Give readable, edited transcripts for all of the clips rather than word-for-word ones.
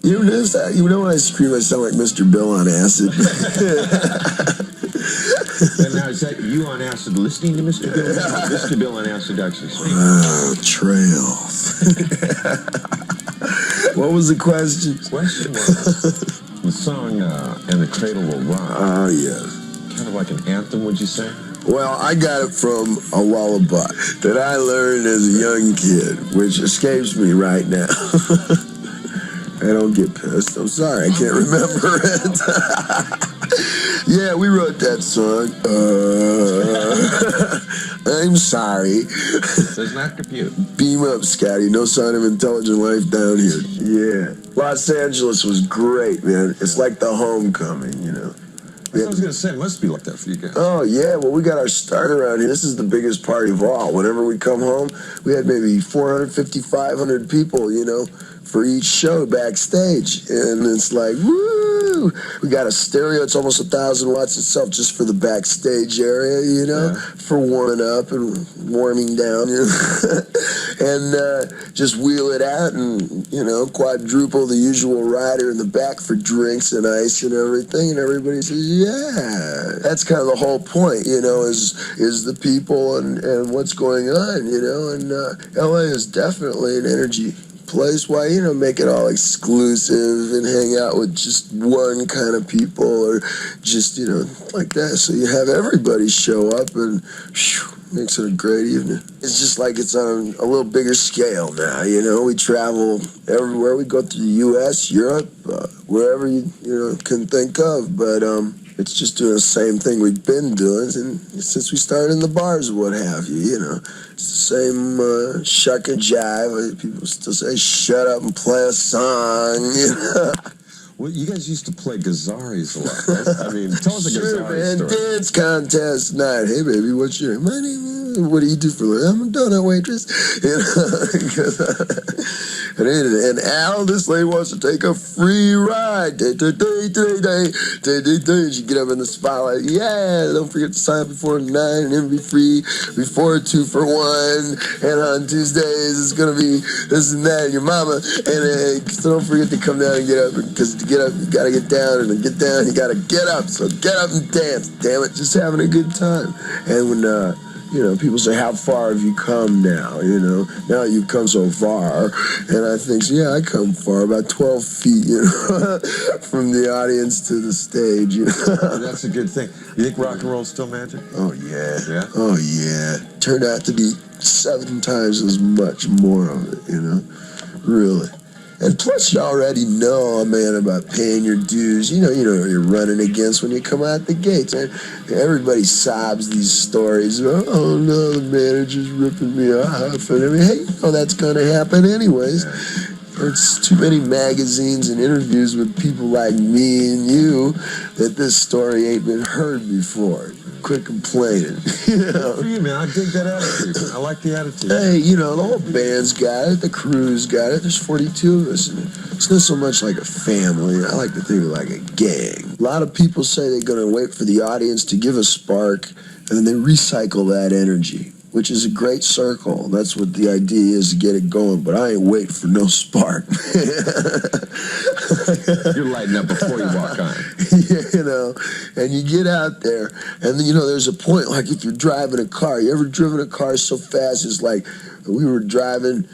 You notice that? You know when I scream, I sound like Mr. Bill on acid. And now is that you on acid listening to Mr. Bill? Mr. Bill on acid actually speaking. Trails. What was the question? The question was the song "And the Cradle Will Rock." Oh, yeah. Kind of like an anthem, would you say? Well, I got it from a lullaby that I learned as a young kid, which escapes me right now. I don't get pissed. I'm sorry, I can't remember it. Yeah, we wrote that song. I'm sorry. Does not compute. Beam up, Scotty. No sign of intelligent life down here. Yeah. Los Angeles was great, man. It's like the homecoming, you know. I was going to say, it must be like that for you guys. Oh, yeah. Well, we got our start around here. This is the biggest party of all. Whenever we come home, we had maybe 450, 500 people, you know, for each show backstage. And it's like, woo! We got a stereo. It's almost 1,000 watts itself just for the backstage area, you know, for warming up and warming down, you know. And just wheel it out and, you know, quadruple the usual rider in the back for drinks and ice and everything. And everybody says, yeah. That's kind of the whole point, you know, is the people and what's going on, you know. And LA is definitely an energy place. Why, you know, make it all exclusive and hang out with just one kind of people or just, you know, like that. So you have everybody show up and makes it a great evening. It's just like it's on a little bigger scale now, you know. We travel everywhere. We go through the U.S., Europe, wherever you know, can think of. But it's just doing the same thing we've been doing since we started in the bars, what have you, you know. It's the same shuck and jive. People still say, shut up and play a song, you know. Well, you guys used to play Gazaris a lot, right? I mean, tell us a Gazari story. Dance contest night. Hey, baby, what's your name? My name is... What do you do for a living? I'm a donut waitress. You know, and Al, this lady wants to take a free ride. She get up in the spotlight. Yeah, don't forget to sign up before 9 and then be free before 2 for 1. And on Tuesdays, it's going to be this and that and your mama. And so don't forget to come down and get up, because to get up, you got to get down, and to get down, you got to get up. So get up and dance. Damn it, just having a good time. And when, you know, people say, how far have you come now? You know, now you've come so far. And I think, so, yeah, I come far, about 12 feet, you know, from the audience to the stage. You know? That's a good thing. You think rock and roll's still magic? Oh, yeah. Yeah? Oh, yeah. Turned out to be 7 times as much more of it, you know, really. And plus, you already know, man, about paying your dues. You know what you're running against when you come out the gates. And everybody sobs these stories. Oh, no, the manager's ripping me off. And I mean, hey, you know that's going to happen anyways. There's too many magazines and interviews with people like me and you that this story ain't been heard before. Quit complaining. You know? Good for you, man. I dig that attitude. I like the attitude. Hey, you know, the whole band's got it. The crew's got it. There's 42 of us. And it's not so much like a family. I like to think of it like a gang. A lot of people say they're going to wait for the audience to give a spark, and then they recycle that energy, which is a great circle. That's what the idea is, to get it going. But I ain't waiting for no spark. You're lighting up before you walk on. Yeah, you know, and you get out there, and then, you know, there's a point, like if you're driving a car. You ever driven a car so fast? It's like we were driving,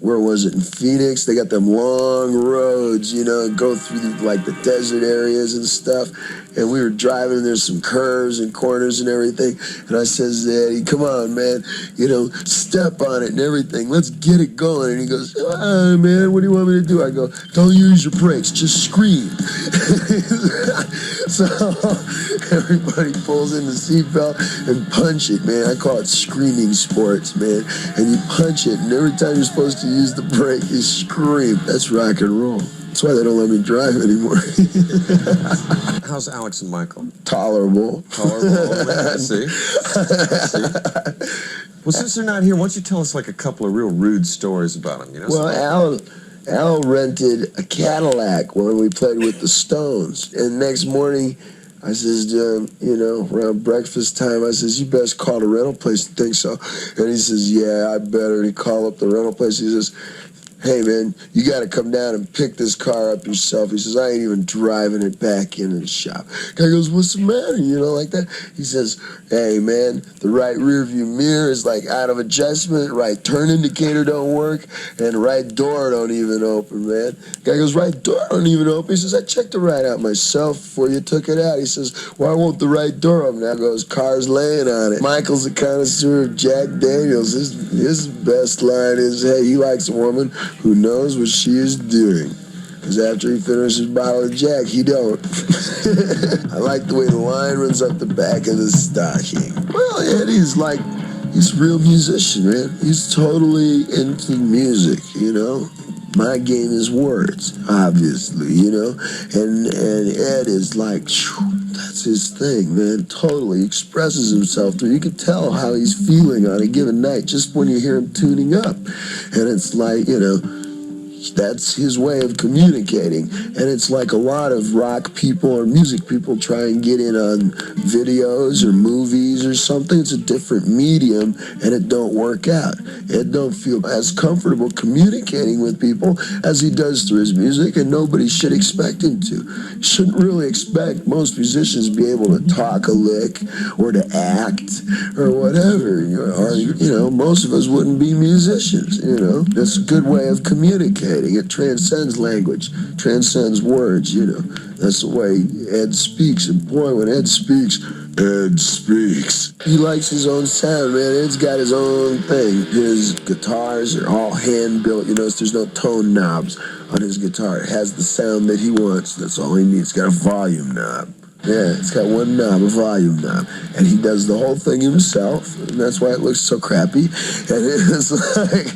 where was it, in Phoenix? They got them long roads, you know, go through the desert areas and stuff. And we were driving, and there's some curves and corners and everything. And I says, Eddie, come on, man, you know, step on it and everything. Let's get it going. And he goes, oh, man, what do you want me to do? I go, don't use your brakes, just scream. So everybody pulls in the seatbelt and punch it, man. I call it screaming sports, man. And you punch it, and every time you're supposed to use the brake, you scream. That's rock and roll. That's why they don't let me drive anymore. How's Alex and Michael? Tolerable. Tolerable. I see. Well, since they're not here, why don't you tell us like a couple of real rude stories about them? You know. Well, Al rented a Cadillac when we played with the Stones, and next morning, I says, you know, around breakfast time, I says, you best call the rental place and think so. And he says, yeah, I better. And he called up the rental place. He says, hey man, you got to come down and pick this car up yourself. He says, I ain't even driving it back into the shop. Guy goes, what's the matter? You know, like that. He says, hey man, the right rear view mirror is like out of adjustment, right turn indicator don't work, and the right door don't even open, man. Guy goes, right door don't even open. He says, I checked the ride out myself before you took it out. He says, why won't the right door open? Now goes, car's laying on it. Michael's a connoisseur of Jack Daniels. His best line is, hey, he likes a woman who knows what she is doing. Because after he finishes his bottle of Jack, he don't. I like the way the line runs up the back of the stocking. Well, Eddie's like, he's a real musician, man. He's totally into music, you know. My game is words, obviously, you know. And Ed is like, that's his thing, man. Totally expresses himself through. You can tell how he's feeling on a given night just when you hear him tuning up. And it's like, you know, that's his way of communicating. And it's like a lot of rock people or music people try and get in on videos or movies or something. It's a different medium and it don't work out. It don't feel as comfortable communicating with people as he does through his music, and nobody should expect him to. You shouldn't really expect most musicians to be able to talk a lick or to act or whatever. Or, you know, most of us wouldn't be musicians, you know. That's a good way of communicating. It transcends language, transcends words, you know. That's the way Ed speaks. And boy, when Ed speaks, Ed speaks. He likes his own sound, man. Ed's got his own thing. His guitars are all hand-built. You notice there's no tone knobs on his guitar. It has the sound that he wants. That's all he needs. It's got a volume knob. Yeah, it's got one knob, a volume knob. And he does the whole thing himself, and that's why it looks so crappy. And it's like,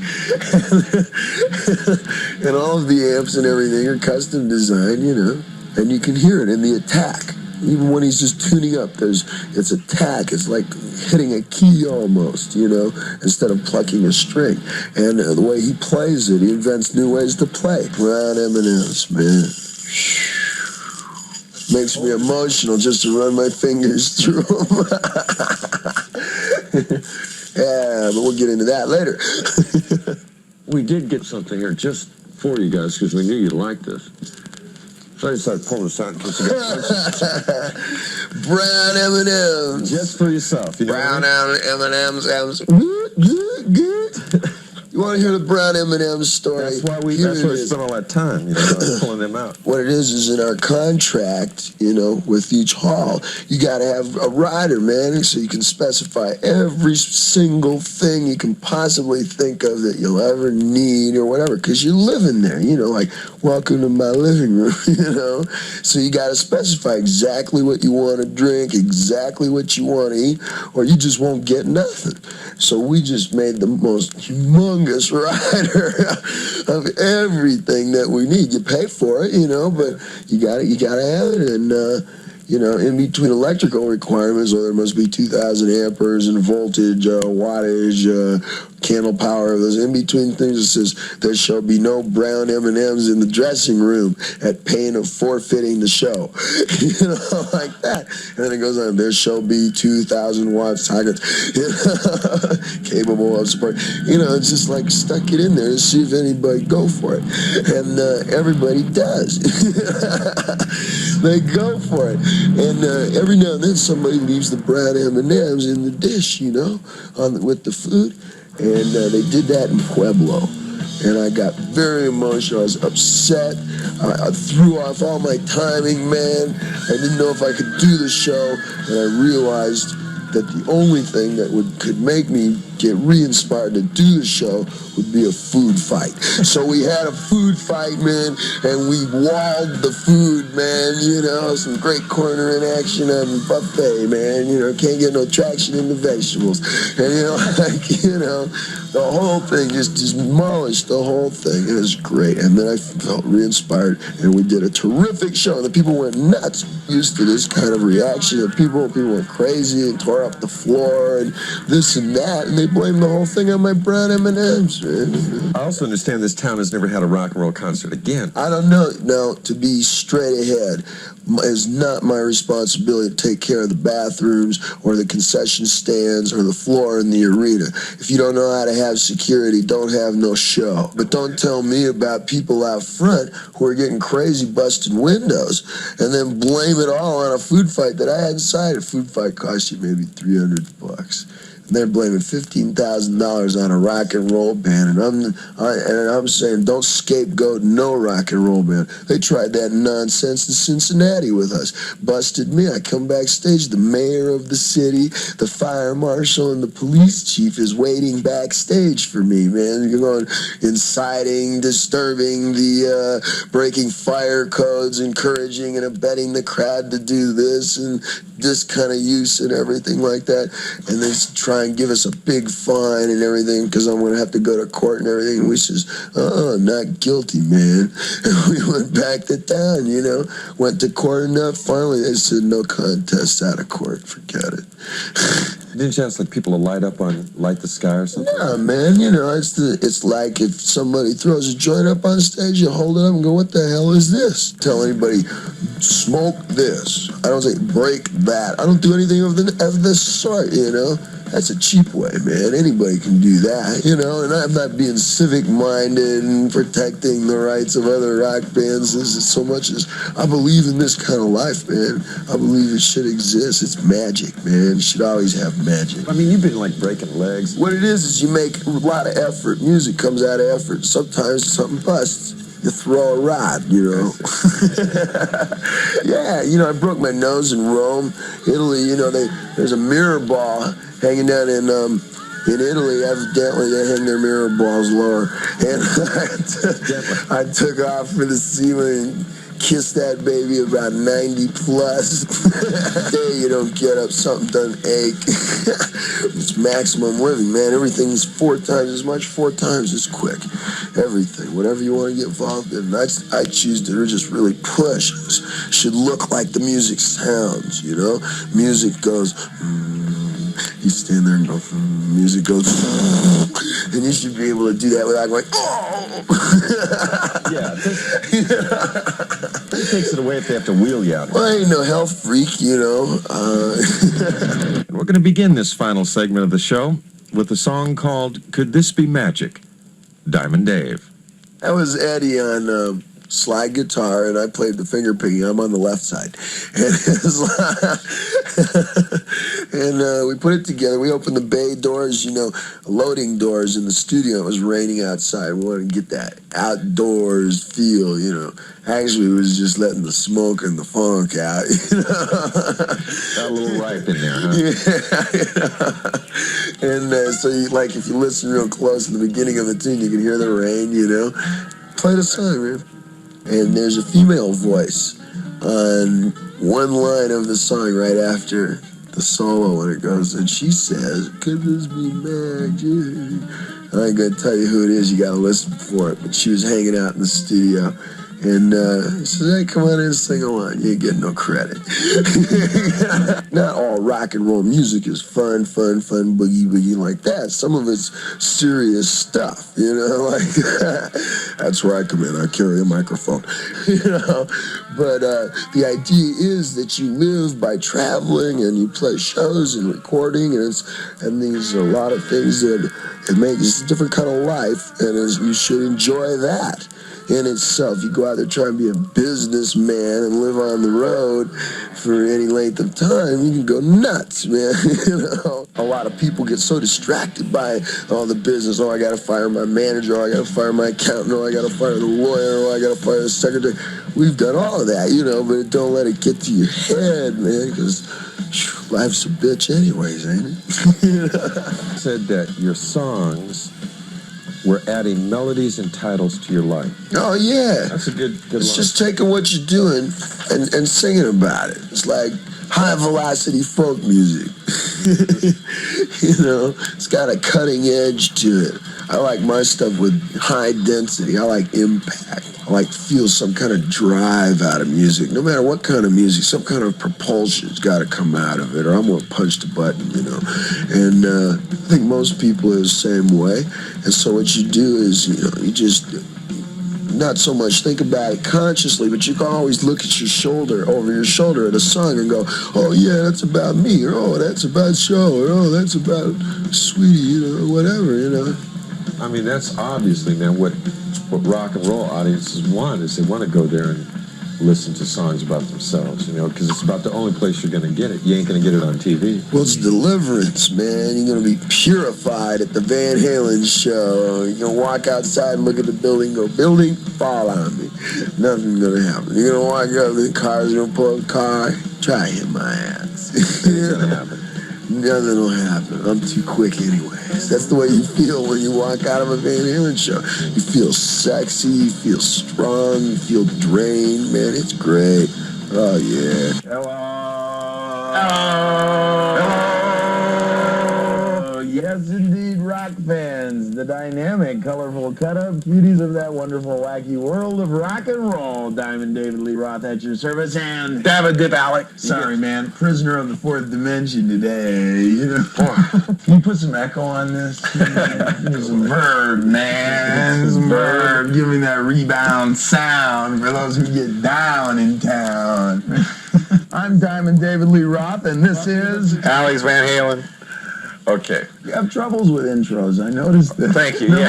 and all of the amps and everything are custom designed, you know. And you can hear it in the attack. Even when he's just tuning up, it's attack. It's like hitting a key almost, you know, instead of plucking a string. And the way he plays it, he invents new ways to play. Brown M&Ms, man. Makes me emotional just to run my fingers through them. Yeah, but we'll get into that later. We did get something here just for you guys because we knew you'd like this. So I started pulling this out in case you got Brown M&Ms. just for yourself. You know Brown M&Ms. Good. You want to hear the Brown M&Ms story? That's why we spent all that time, you know, pulling them out. What it is in our contract, you know, with each hall, you got to have a rider, man, so you can specify every single thing you can possibly think of that you'll ever need or whatever, because you're living there, you know, like, welcome to my living room, you know. So you got to specify exactly what you want to drink, exactly what you want to eat, or you just won't get nothing. So we just made the most humongous rider of everything that we need. You pay for it, you know, but you gotta have it. And you know, in between electrical requirements, there must be 2,000 amperes and voltage, wattage, candle power. Those in between things, it says there shall be no brown M&Ms in the dressing room at pain of forfeiting the show. You know, like that. And then it goes on, there shall be 2,000 watts target, you know, capable of support. You know, it's just like stuck it in there to see if anybody go for it. And everybody does. They go for it. And every now and then somebody leaves the brown M&Ms in the dish, you know, with the food. And they did that in Pueblo. And I got very emotional. I was upset. I threw off all my timing, man. I didn't know if I could do the show. And I realized that the only thing that could make me get re-inspired to do the show would be a food fight. So we had a food fight, man, and we walled the food, man, you know, some great cornering action on the buffet, man, you know, can't get no traction in the vegetables. And, you know, like, you know, the whole thing just demolished the whole thing. It was great. And then I felt re-inspired, and we did a terrific show. And the people went nuts, used to this kind of reaction of people went crazy and tore up the floor and this and that, and they blame the whole thing on my brown M&Ms, man. I also understand this town has never had a rock and roll concert again. I don't know. Now, to be straight ahead, it's not my responsibility to take care of the bathrooms or the concession stands or the floor in the arena. If you don't know how to have security, don't have no show. But don't tell me about people out front who are getting crazy busting windows and then blame it all on a food fight that I had inside. A food fight cost you maybe $300. And they're blaming $15,000 on a rock and roll band, and I'm saying don't scapegoat no rock and roll band. They tried that nonsense in Cincinnati with us, busted me. I come backstage, the mayor of the city, the fire marshal, and the police chief is waiting backstage for me, man. You're going inciting, disturbing the breaking fire codes, encouraging and abetting the crowd to do this and this kind of use and everything like that, and they try and give us a big fine and everything because I'm going to have to go to court and everything. And we says, not guilty, man. And we went back to town, you know, went to court enough. Finally, they said no contest, out of court. Forget it. Didn't you ask like people to light the sky or something? Yeah, man, you know, it's like if somebody throws a joint up on stage, you hold it up and go, what the hell is this? Tell anybody, smoke this. I don't say break that. I don't do anything of this sort, you know. That's a cheap way, man. Anybody can do that, you know. And I'm not being civic-minded and protecting the rights of other rock bands so much as I believe in this kind of life, man. I believe it should exist. It's magic, man. You should always have magic. I mean, you've been like breaking legs. What it is you make a lot of effort. Music comes out of effort. Sometimes something busts. You throw a rod, you know. Yeah, you know, I broke my nose in Rome, Italy. You know, there's a mirror ball hanging down in Italy. Evidently, they hang their mirror balls lower. And I took off for the ceiling and kissed that baby about 90 plus. Hey, you don't get up, something doesn't ache. It's maximum living, man. Everything's 4 times as much, 4 times as quick. Everything, whatever you want to get involved in. I choose to just really push. It should look like the music sounds, you know? Music goes, you stand there and go, music goes, and you should be able to do that without going, Yeah, it takes it away if they have to wheel you out. Well, I ain't no health freak, you know. And we're going to begin this final segment of the show with a song called Could This Be Magic? Diamond Dave. That was Eddie on slide guitar, and I played the finger picking. I'm on the left side. And we put it together. We opened the bay doors, you know, loading doors in the studio. It was raining outside. We wanted to get that outdoors feel, you know. Actually, it was just letting the smoke and the funk out, you know. Got a little ripe in there, huh? Yeah. And so, like, if you listen real close in the beginning of the tune, you can hear the rain, you know. Play the song, man. And there's a female voice on one line of the song right after the solo when it goes, and she says, could this be magic? I ain't gonna tell you who it is, you gotta listen for it. But she was hanging out in the studio, and he says, hey, come on in and sing along. You ain't getting no credit. Not all rock and roll music is fun, boogie like that. Some of it's serious stuff, you know, like that's where I come in. I carry a microphone, you know. But the idea is that you live by traveling and you play shows and recording, and these are a lot of things that it makes a different kind of life, and you should enjoy that in itself. You go out there trying to be a businessman and live on the road for any length of time, you can go nuts, man. You know, a lot of people get so distracted by all the business. Oh, I gotta fire my manager. Oh, I gotta fire my accountant. Oh, I gotta fire the lawyer. Oh, I gotta fire the secretary. We've done all of that, you know, but don't let it get to your head, man, because life's a bitch anyways, ain't it? You know? Said that your songs were adding melodies and titles to your life. Oh, yeah. That's a good It's line. just taking what you're doing and singing about it. It's like high-velocity folk music. You know, it's got a cutting edge to it. I like my stuff with high density. I like impact. I like to feel some kind of drive out of music. No matter what kind of music, some kind of propulsion's got to come out of it, or I'm gonna punch the button, you know. And I think most people are the same way. And so what you do is, you know, you just not so much think about it consciously, but you can always look at your shoulder, over your shoulder at a song and go, oh yeah, that's about me, or oh, that's about show, or oh, that's about sweetie, you know, whatever, you know. I mean, that's obviously, man, what rock and roll audiences want is they want to go there and listen to songs about themselves, you know, because it's about the only place you're going to get it. You ain't going to get it on TV. Well, it's deliverance, man. You're going to be purified at the Van Halen show. You're going to walk outside and look at the building, go, building, fall on me. Nothing's going to happen. You're going to walk up, the car's going to pull up a car, try to hit my ass. It's going to happen. Nothing will happen. I'm too quick anyways. That's the way you feel when you walk out of a Van Halen show. You feel sexy, you feel strong, you feel drained, man. It's great. Oh, yeah. Hello. Yes, indeed, rock fans. The dynamic, colorful, cut-up cuties of that wonderful, wacky world of rock and roll. Diamond David Lee Roth at your service, and David Dip Alec. sorry, man, prisoner of the fourth dimension today. You know, can you put some echo on this? Give me some verb, man. Some verb. Give me that rebound sound for those who get down in town. I'm Diamond David Lee Roth, and this is Alex Van Halen. Okay. You have troubles with intros. I noticed that. Thank you. No,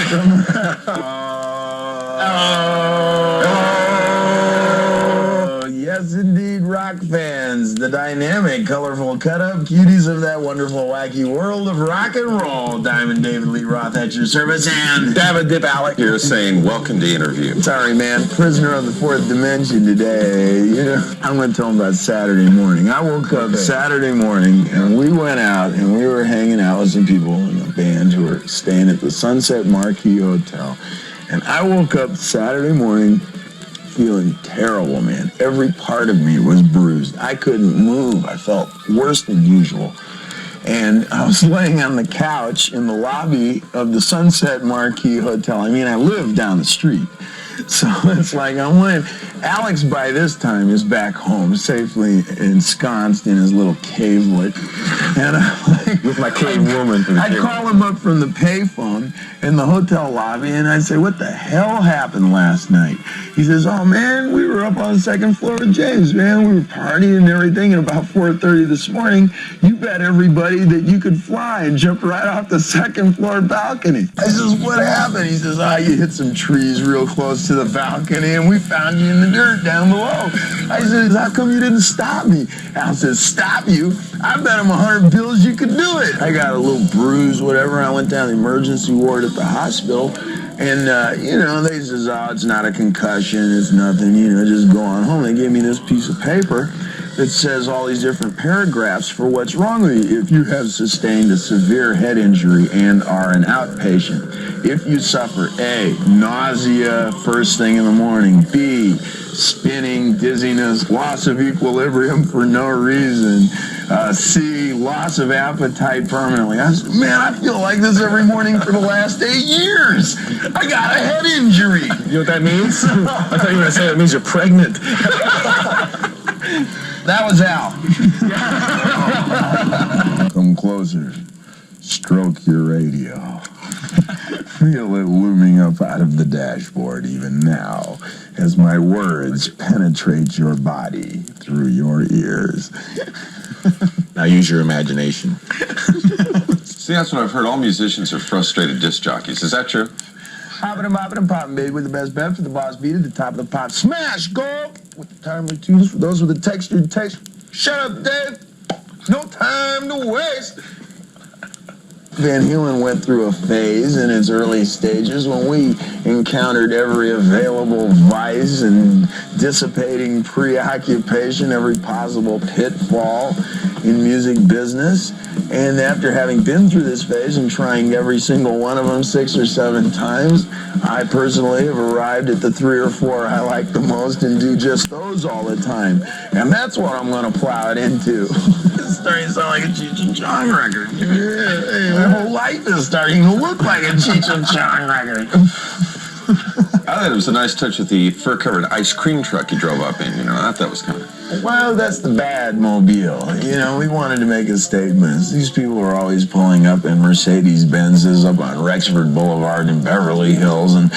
yes, indeed, rock fans. The dynamic, colorful, cut-up cuties of that wonderful, wacky world of rock and roll. Diamond David Lee Roth at your service, and David Dip Alec. You're saying welcome to interview. sorry, man, prisoner of the fourth dimension today. You know, I'm going to tell them about Saturday morning. I woke up Saturday morning, and we went out, and we were hanging out with some people in a band who were staying at the Sunset Marquis Hotel. And I woke up Saturday morning feeling terrible, man. Every part of me was bruised. I couldn't move. I felt worse than usual. And I was laying on the couch in the lobby of the Sunset Marquis Hotel. I mean, I live down the street. So it's like I'm laying. Alex, by this time, is back home, safely ensconced in his little cavelet. And I'm like, With my cave woman. I'd call him up from the payphone in the hotel lobby, and I'd say, what the hell happened last night? He says, oh, man, we were up on the second floor with James, man. We were partying and everything, and about 4:30 this morning, you bet everybody that you could fly and jump right off the second floor balcony. I says, what happened? He says, you hit some trees real close to the balcony, and we found you in the dirt down below. I says, how come you didn't stop me? Al says, stop you? I bet him 100 bills you could do it. I got a little bruise, whatever. I went down to the emergency ward at the hospital, and, you know, they says, it's not a concussion, it's nothing, you know, just go on home. They gave me this piece of paper that says all these different paragraphs for what's wrong with you. If you have sustained a severe head injury and are an outpatient, if you suffer A, nausea first thing in the morning, B, spinning, dizziness, loss of equilibrium for no reason, C, loss of appetite permanently. I said, man, I feel like this every morning for the last 8 years. I got a head injury. You know what that means? I thought you were going to say that means you're pregnant. That was Al. Come closer. Stroke your radio. Feel it looming up out of the dashboard even now as my words penetrate your body through your ears. Now use your imagination. See, that's what I've heard. All musicians are frustrated disc jockeys. Is that true? Hopping and bopping and popping, baby, with the best bet for the boss beat at the top of the pop. Smash, go! With the timely tunes for those with the textured text. Shut up, Dave! No time to waste! Van Halen went through a phase in its early stages when we encountered every available vice and dissipating preoccupation, every possible pitfall in music business. And after having been through this phase and trying every single one of them 6 or 7 times, I personally have arrived at the 3 or 4 I like the most and do just those all the time. And that's what I'm going to plow it into. starting to sound like a Cheech and Chong record. Yeah, my whole life is starting to look like a Cheech and Chong record. I thought it was a nice touch with the fur-covered ice cream truck you drove up in. You know, I thought that was kind of... Well, that's the bad mobile. You know, we wanted to make a statement. These people are always pulling up in Mercedes-Benzes up on Rexford Boulevard in Beverly Hills and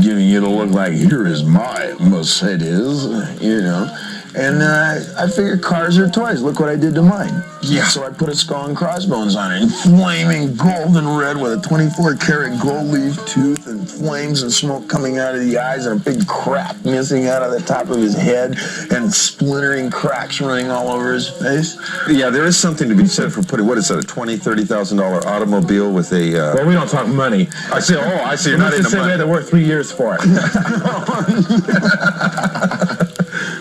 giving you to look like, here is my Mercedes, you know. And I figured cars are toys. Look what I did to mine. Yeah. So I put a skull and crossbones on it, flaming golden red with a 24-karat gold leaf tooth and flames and smoke coming out of the eyes and a big crack missing out of the top of his head and splintering cracks running all over his face. Yeah, there is something to be said for putting, what is that, a $20,000, $30,000 automobile with a... Well, we don't talk money. I see, you're not into We money. had to work 3 years for it.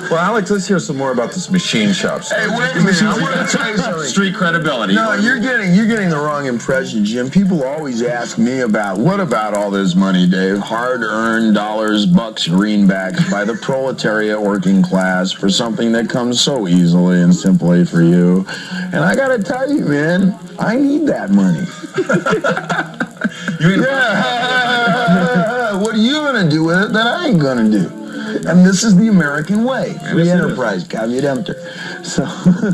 Well, Alex, let's hear some more about this machine shop stuff. Hey, wait a minute. I want to tell you something. Street credibility. No, you're getting the wrong impression, Jim. People always ask me about, what about all this money, Dave? Hard-earned dollars, bucks, greenbacks by the proletariat working class for something that comes so easily and simply for you. And I got to tell you, man, I need that money. Yeah. What are you going to do with it that I ain't going to do? And this is the American way. Free enterprise, caveat emptor. So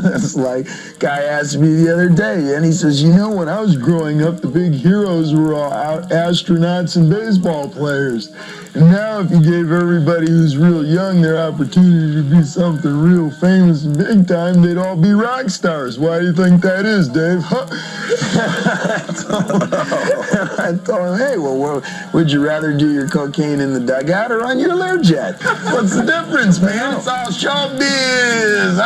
it's like, guy asked me the other day, and he says, you know, when I was growing up, the big heroes were all astronauts and baseball players. And now if you gave everybody who's real young their opportunity to be something real famous and big time, they'd all be rock stars. Why do you think that is, Dave? Huh? I told him, hey, well, would you rather do your cocaine in the dugout or on your Learjet? What's the difference, man? It's all showbiz.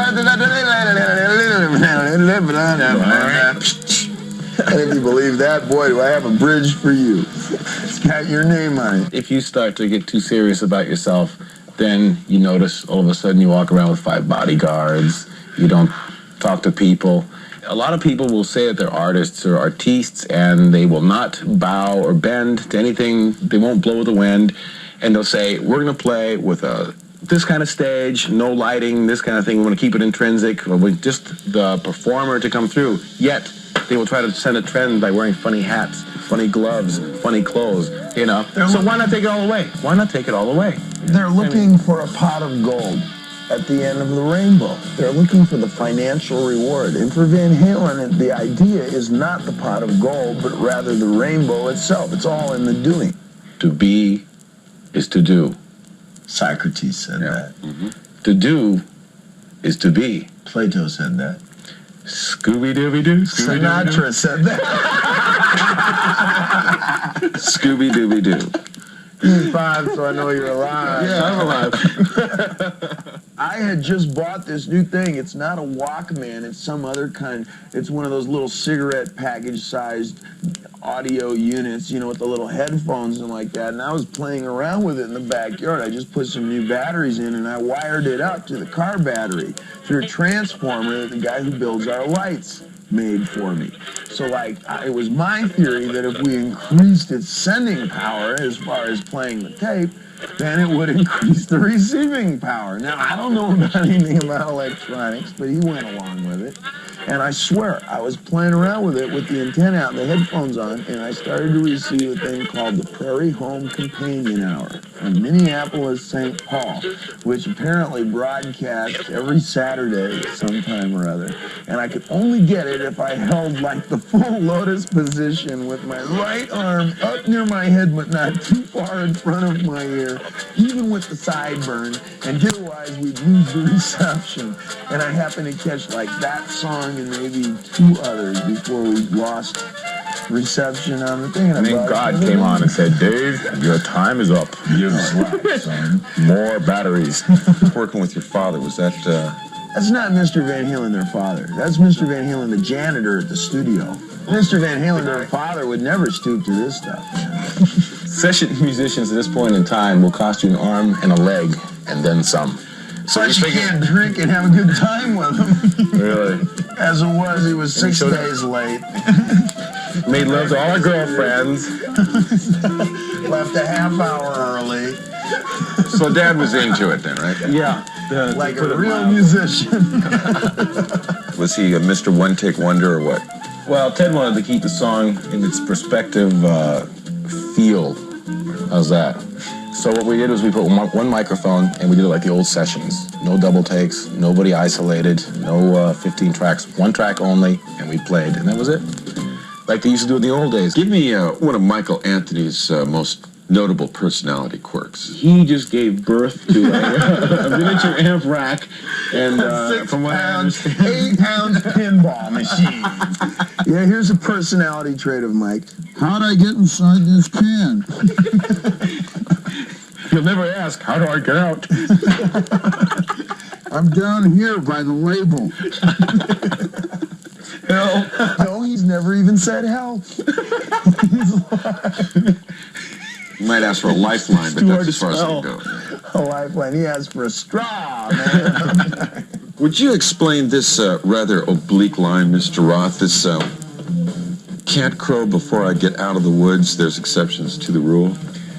And if you believe that, boy, do I have a bridge for you. It's got your name on it. If you start to get too serious about yourself, then you notice all of a sudden you walk around with 5 bodyguards, you don't talk to people. A lot of people will say that they're artists or artistes, and they will not bow or bend to anything. They won't blow the wind, and they'll say, we're going to play with this kind of stage, no lighting, this kind of thing. We want to keep it intrinsic, or with just the performer to come through. Yet, they will try to set a trend by wearing funny hats, funny gloves, funny clothes, you know. So why not take it all away? Why not take it all away? They're looking for a pot of gold at the end of the rainbow. They're looking for the financial reward. And for Van Halen, the idea is not the pot of gold, but rather the rainbow itself. It's all in the doing. To be is to do. Socrates said that. Mm-hmm. To do is to be. Plato said that. Scooby-Dooby-Doo. Sinatra said that. Scooby-Dooby-Doo. He's 5, so I know you're alive. Yeah, I'm alive. I had just bought this new thing. It's not a Walkman. It's some other kind. It's one of those little cigarette package-sized audio units, you know, with the little headphones and like that. And I was playing around with it in the backyard. I just put some new batteries in, and I wired it up to the car battery through a transformer that the guy who builds our lights made for me. So, like, it was my theory that if we increased its sending power as far as playing the tape, then it would increase the receiving power. Now, I don't know about anything about electronics, but he went along with it. And I swear, I was playing around with it with the antenna out and the headphones on, and I started to receive a thing called the Prairie Home Companion Hour from Minneapolis, St. Paul, which apparently broadcasts every Saturday sometime or other. And I could only get it if I held like the full lotus position with my right arm up near my head, but not too far in front of my ear, even with the sideburn, and otherwise we'd lose the reception. And I happened to catch like that song and maybe 2 others before we lost reception on the thing. And then God came on and said, Dave, your time is up. Son. More batteries. Working with your father, was that... That's not Mr. Van Halen, their father. That's Mr. Van Halen, the janitor at the studio. Mr. Van Halen, their father, would never stoop to this stuff. Session musicians at this point in time will cost you an arm and a leg, and then some. So But you can't drink and have a good time with him. Really? As it was, he was 6 days late. Made love to all our girlfriends. Left a half hour early. So Dad was into it then, right? Yeah. Like a real musician. Was he a Mr. One Take Wonder or what? Well, Ted wanted to keep the song in its perspective feel. How's that? So what we did was we put one microphone and we did it like the old sessions. No double takes, nobody isolated, no 15 tracks, one track only, and we played, and that was it. Like they used to do in the old days. Give me one of Michael Anthony's most notable personality quirks. He just gave birth to a miniature amp rack and from what I understand, 8-ounce pinball machine. Yeah, here's a personality trait of Mike. How'd I get inside this can? you'll never ask, how do I get out? I'm down here by the label. Hell. No, he's never even said help. You might ask for a lifeline, but that's as far as I can go. A lifeline. He asked for a straw, man. Would you explain this rather oblique line, Mr. Roth? This can't crow before I get out of the woods. There's exceptions to the rule.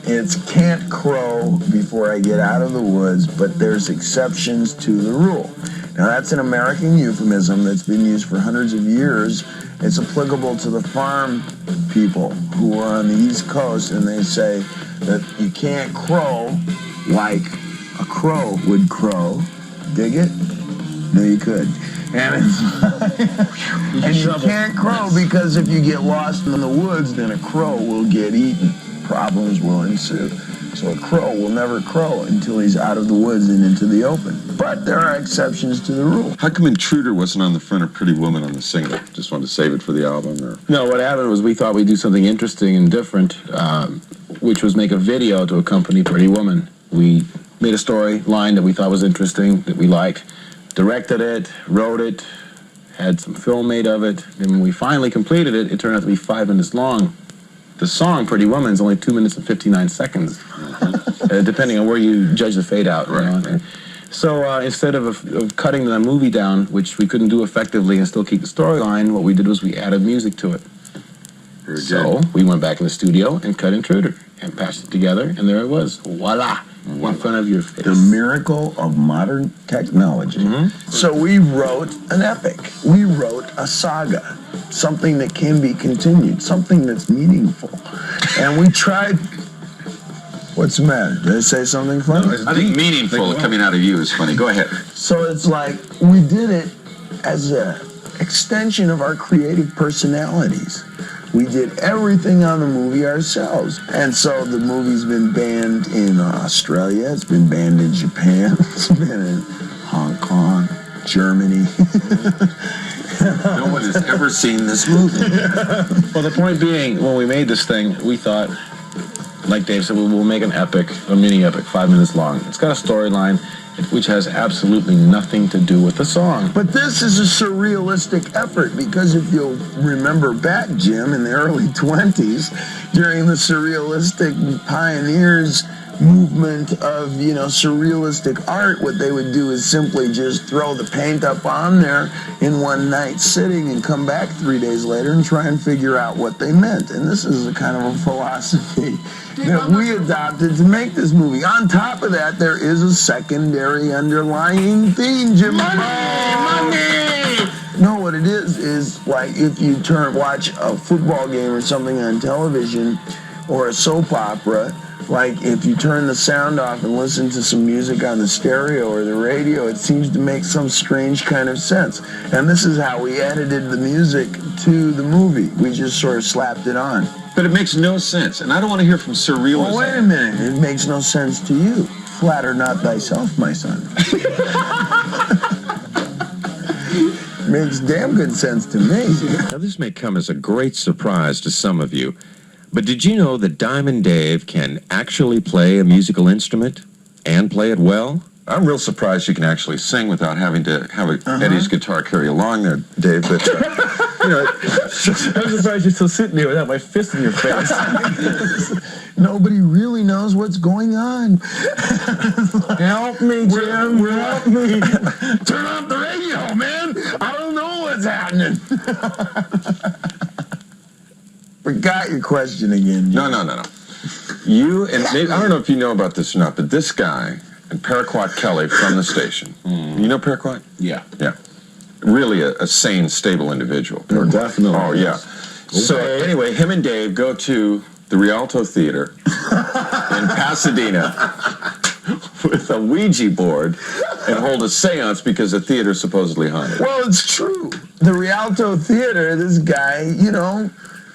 It's can't crow before I get out of the woods, but there's exceptions to the rule. Now, that's an American euphemism that's been used for hundreds of years. It's applicable to the farm people who are on the East Coast, and they say that you can't crow like a crow would crow. Dig it? No, you could. And it's and you can't crow because if you get lost in the woods, then a crow will get eaten. Problems will ensue. So a crow will never crow until he's out of the woods and into the open. But there are exceptions to the rule. How come Intruder wasn't on the front of Pretty Woman on the single? Just wanted to save it for the album? Or? No, what happened was we thought we'd do something interesting and different, which was make a video to accompany Pretty Woman. We made a storyline that we thought was interesting, that we liked, directed it, wrote it, had some film made of it, and when we finally completed it, it turned out to be 5 minutes long. The song, Pretty Woman, is only 2 minutes and 59 seconds, depending on where you judge the fade out. Right. You know? So instead of cutting the movie down, which we couldn't do effectively and still keep the storyline, what we did was we added music to it. Very So good. we went back in the studio and cut Intruder and patched it together, and there it was. Voila! In front of your face. The miracle of modern technology. Mm-hmm. So we wrote an epic. We wrote a saga. Something that can be continued. Something that's meaningful. And we tried... What's the matter? Did I say something funny? I think meaningful coming out of you is funny. Go ahead. So it's like we did it as an extension of our creative personalities. We did everything on the movie ourselves. And so the movie's been banned in Australia, it's been banned in Japan, it's been in Hong Kong, Germany. No one has ever seen this movie. Well, the point being, when we made this thing, we thought, like Dave said, we'll make an epic, a mini epic, 5 minutes long. It's got a storyline which has absolutely nothing to do with the song. But this is a surrealistic effort because if you'll remember back, Jim, in the early 20s, during the surrealistic pioneers movement of, you know, surrealistic art, what they would do is simply just throw the paint up on there in one night sitting and come back 3 days later and try and figure out what they meant. And this is a kind of a philosophy that we adopted to make this movie. On top of that, there is a secondary underlying theme, Jim. Money! No, what it is like if you watch a football game or something on television or a soap opera, like if you turn the sound off and listen to some music on the stereo or the radio, it seems to make some strange kind of sense. And this is how we edited the music to the movie. We just sort of slapped it on. But it makes no sense, and I don't want to hear from surrealism. Well, wait a minute. It makes no sense to you. Flatter not thyself, my son. Makes damn good sense to me. Now, this may come as a great surprise to some of you, but did you know that Diamond Dave can actually play a musical instrument and play it well? I'm real surprised you can actually sing without having to have Eddie's guitar carry along there, Dave. But you know, I'm surprised you're still sitting there without my fist in your face. Nobody really knows what's going on. Help me, Jim. Help me. Turn off the radio, man. I don't know what's happening. Forgot your question again, Jim. no. You and maybe, I don't know if you know about this or not, but this guy and Paraquat Kelly from the station. You know Paraquat? Yeah. Yeah. Really a sane, stable individual. Oh, definitely. Oh, yeah. So anyway, him and Dave go to the Rialto Theater in Pasadena with a Ouija board and hold a seance because the theater's supposedly haunted. Well, it's true. The Rialto Theater, this guy,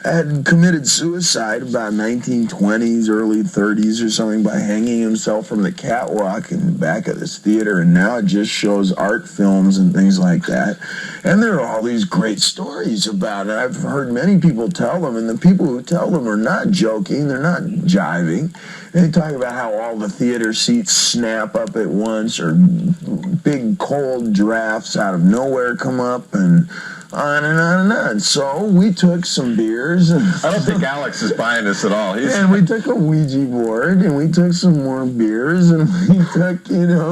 had committed suicide about 1920s, early 30s or something by hanging himself from the catwalk in the back of this theater, and now it just shows art films and things like that. And there are all these great stories about it. I've heard many people tell them, and the people who tell them are not joking, they're not jiving. They talk about how all the theater seats snap up at once, or big cold drafts out of nowhere come up, and on and on and on. So we took some beers. And I don't think Alex is buying this at all. and we took a Ouija board, and we took some more beers, and we took,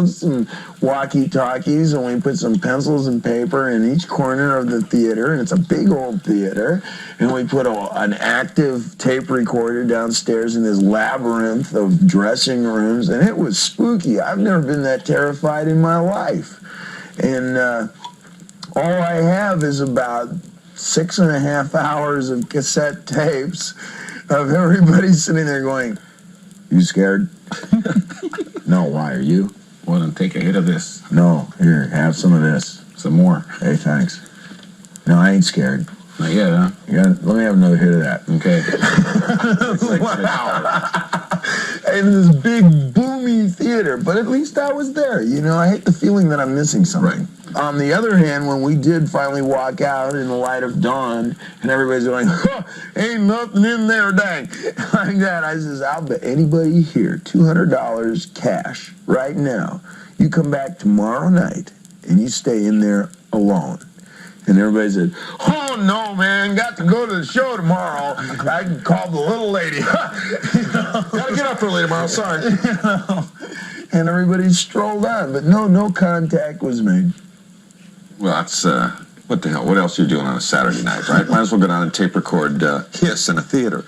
some walkie-talkies, and we put some pencils and paper in each corner of the theater, and it's a big old theater, and we put an active tape recorder downstairs in this labyrinth of dressing rooms, and it was spooky. I've never been that terrified in my life. And all I have is about 6.5 hours of cassette tapes of everybody sitting there going, "You scared?" "No, why are you?" Well, then take a hit of this. "No, here, have some of this." Some more. "Hey, thanks." "No, I ain't scared." Not yet, huh? Let me have another hit of that." Okay. Wow. In this big, boomy theater, but at least I was there. I hate the feeling that I'm missing something. Right. On the other hand, when we did finally walk out in the light of dawn, and everybody's going, "Ain't nothing in there, dang," like that, I says, "I'll bet anybody here $200 cash right now. You come back tomorrow night, and you stay in there alone." And everybody said, "Oh, no, man, got to go to the show tomorrow. I can call the little lady." Gotta get up early tomorrow, sorry. And everybody strolled on, but no contact was made. Well, that's, what the hell? What else are you doing on a Saturday night, right? Might as well go down and tape record Hiss in a theater.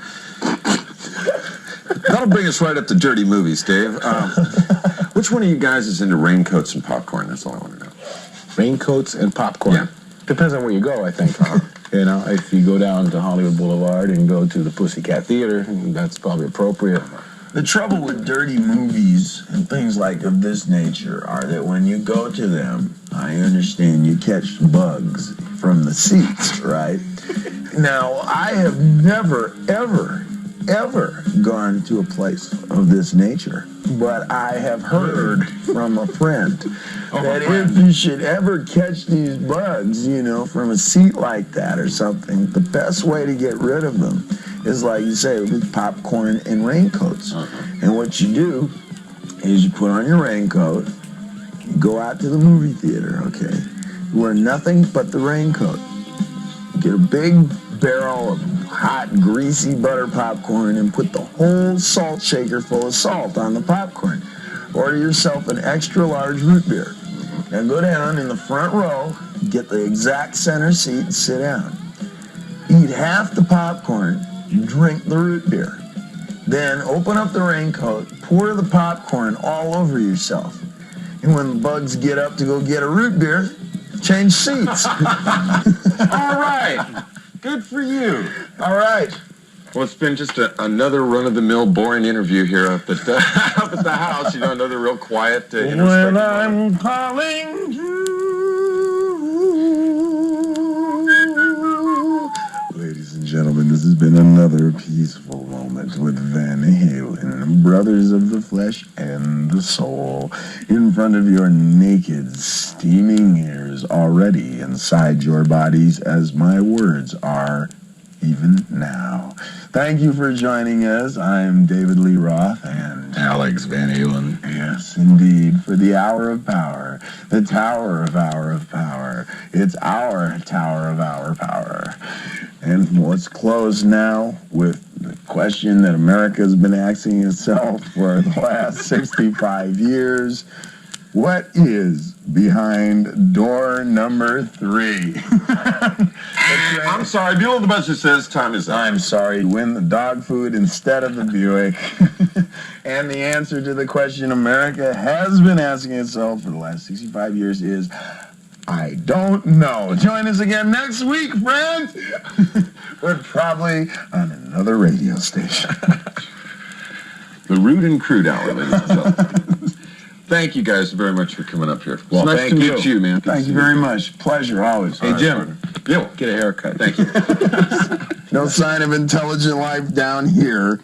That'll bring us right up to dirty movies, Dave. Which one of you guys is into raincoats and popcorn? That's all I want to know. Raincoats and popcorn. Yeah. Depends on where you go, I think. If you go down to Hollywood Boulevard and go to the Pussycat Theater, that's probably appropriate. The trouble with dirty movies and things like of this nature are that when you go to them, I understand you catch bugs from the seats, right? Now, I have never, ever gone to a place of this nature, but I have heard from a friend that if you should ever catch these bugs, from a seat like that or something, the best way to get rid of them is, like you say, with popcorn and raincoats. And what you do is you put on your raincoat, you go out to the movie theater, okay? You wear nothing but the raincoat. You get a big barrel of hot, greasy butter popcorn and put the whole salt shaker full of salt on the popcorn. Order yourself an extra large root beer. Now go down in the front row, get the exact center seat and sit down. Eat half the popcorn, drink the root beer. Then open up the raincoat, pour the popcorn all over yourself. And when the bugs get up to go get a root beer, change seats. All right. Good for you. All right. Well, it's been just another run-of-the-mill boring interview here up at the house. Another real quiet, introspective When I'm calling you. Ladies and gentlemen, this has been another peaceful moment with Van Halen, brothers of the flesh and the soul, in front of your naked, steaming ears, already inside your bodies as my words are even now. Thank you for joining us. I'm David Lee Roth and Alex Van Halen. yes, indeed, for the hour of power, the tower of hour of power. It's our tower of our power. And let's close now with the question that America's been asking itself for the last 65 years. What is behind door number 3. I'm sorry, below the buzzer says time is up. I'm sorry, win the dog food instead of the Buick. And the answer to the question America has been asking itself for the last 65 years is, I don't know. Join us again next week, friends. We're probably on another radio station. The Rude and Crude Hour, ladies and gentlemen. Thank you guys very much for coming up here. Well, nice to meet you, man. Thank you very much. Pleasure, always. Hey, Jim. Yo, get a haircut. Thank you. No sign of intelligent life down here.